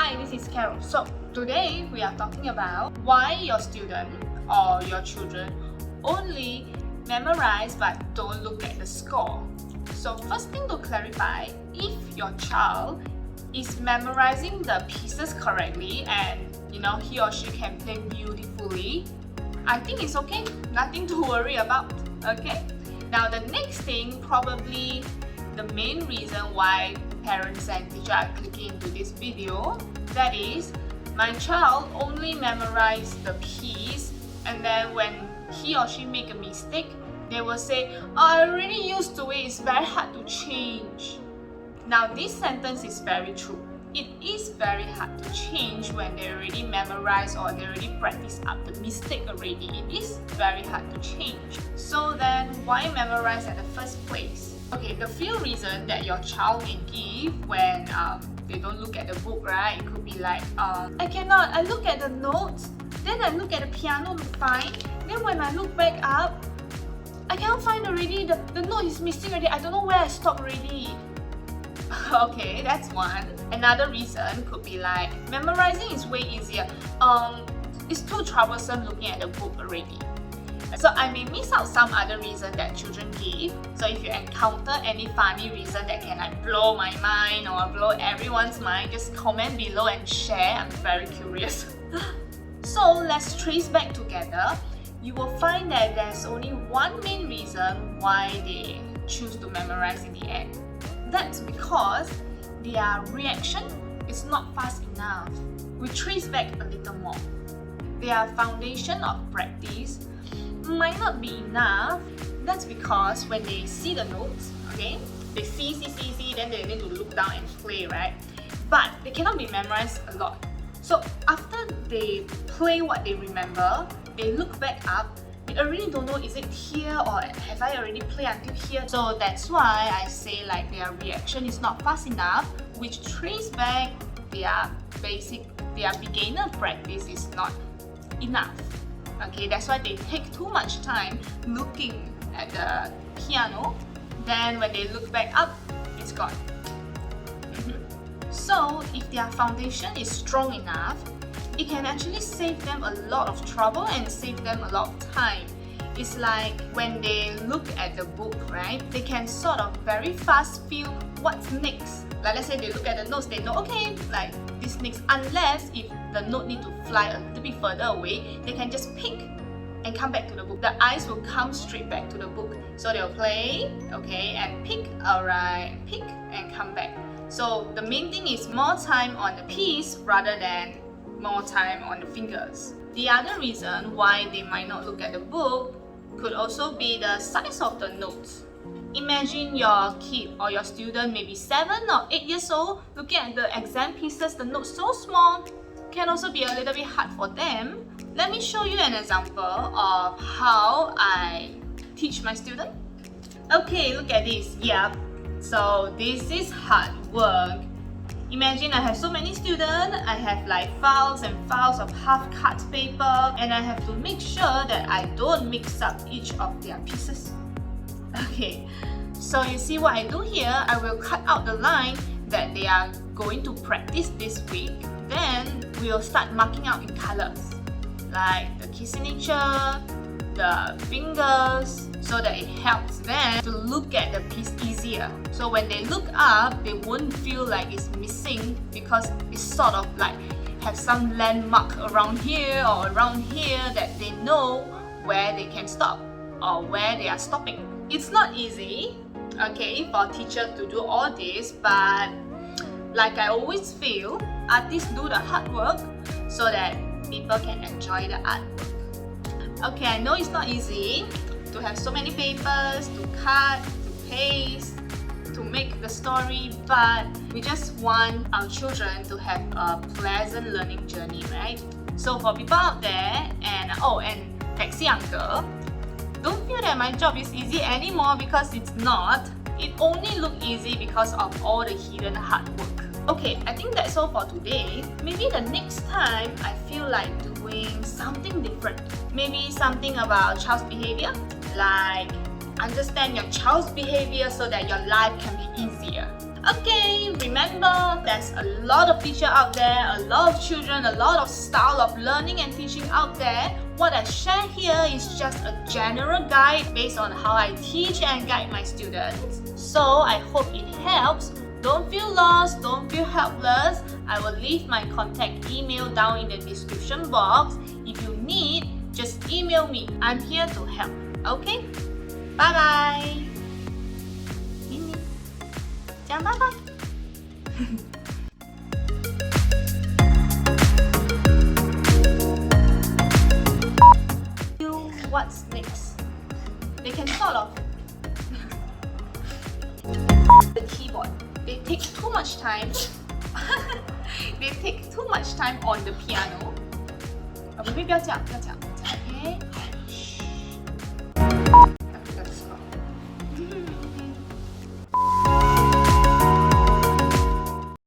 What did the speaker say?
Hi, this is Carol. So today we are talking about why your student or your children only memorize but don't look at the score. So first thing to clarify, if your child is memorizing the pieces correctly and he or she can play beautifully, I think it's okay, nothing to worry about. Okay, now the next thing, probably the main reason why parents and teachers are clicking into this video, that is, my child only memorized the piece, and then when he or she make a mistake, they will say, oh, I already used to it, it's very hard to change. Now this sentence is very true. It is very hard to change when they already memorize or they already practice up the mistake already. It is very hard to change. So then why memorize at the first place? Okay, the few reasons that your child may give when they don't look at the book, right? It could be like, I cannot, I look at the notes, then I look at the piano, fine. Then when I look back up, I cannot find already, the note is missing already, I don't know where I stopped already. Okay, that's one. Another reason could be like, memorizing is way easier. It's too troublesome looking at the book already. So I may miss out some other reason that children give. So if you encounter any funny reason that can like blow my mind or blow everyone's mind, just comment below and share. I'm very curious. So let's trace back together. You will find that there's only one main reason why they choose to memorize in the end. That's because their reaction is not fast enough. We trace back a little more. Their foundation of practice might not be enough. That's because when they see the notes, okay, they see, then they need to look down and play, right? But they cannot be memorized a lot. So after they play what they remember, they look back up, they already don't know, is it here or have I already played until here? So that's why I say like their reaction is not fast enough, which trace back their beginner practice is not enough. Okay, that's why they take too much time looking at the piano. Then when they look back up, it's gone. So if their foundation is strong enough, it can actually save them a lot of trouble and save them a lot of time. It's like when they look at the book, right? They can sort of very fast feel what's next. Like let's say they look at the notes, they know, okay, like this next, unless if the note need to fly a little bit further away, they can just pick and come back to the book. The eyes will come straight back to the book. So they'll play, okay, and pick, alright, pick and come back. So the main thing is more time on the piece rather than more time on the fingers. The other reason why they might not look at the book could also be the size of the notes. Imagine your kid or your student maybe 7 or 8 years old, looking at the exam pieces, the notes so small, can also be a little bit hard for them. Let me show you an example of how I teach my student. Okay, look at this. Yep. So this is hard work. Imagine I have so many students, I have like files and files of half-cut paper, and I have to make sure that I don't mix up each of their pieces. Okay, so you see what I do here, I will cut out the line that they are going to practice this week. Then we'll start marking out in colors, like the key signature, the fingers, so that it helps them to look at the piece easier. So when they look up, they won't feel like it's missing because it's sort of like have some landmark around here or around here that they know where they can stop or where they are stopping. It's not easy, okay, for teachers to do all this, but like I always feel, artists do the hard work so that people can enjoy the artwork. Okay, I know it's not easy to have so many papers, to cut, to paste, to make the story, but we just want our children to have a pleasant learning journey, right? So for people out there, and taxi uncle, don't feel that my job is easy anymore because it's not. It only looks easy because of all the hidden hard work. Okay, I think that's all for today. Maybe the next time I feel like doing something different. Maybe something about child's behavior, like understand your child's behavior so that your life can be easier. Okay, remember there's a lot of teachers out there, a lot of children, a lot of style of learning and teaching out there. What I share here is just a general guide based on how I teach and guide my students. So I hope it helps. Don't feel lost, don't feel helpless. I will leave my contact email down in the description box. If you need, just email me. I'm here to help. Okay? Bye bye. Mimi, 讲拜拜。What's next? They can sort of the keyboard. They take too much time. They take too much time on the piano. 不要这样，不要这样，OK？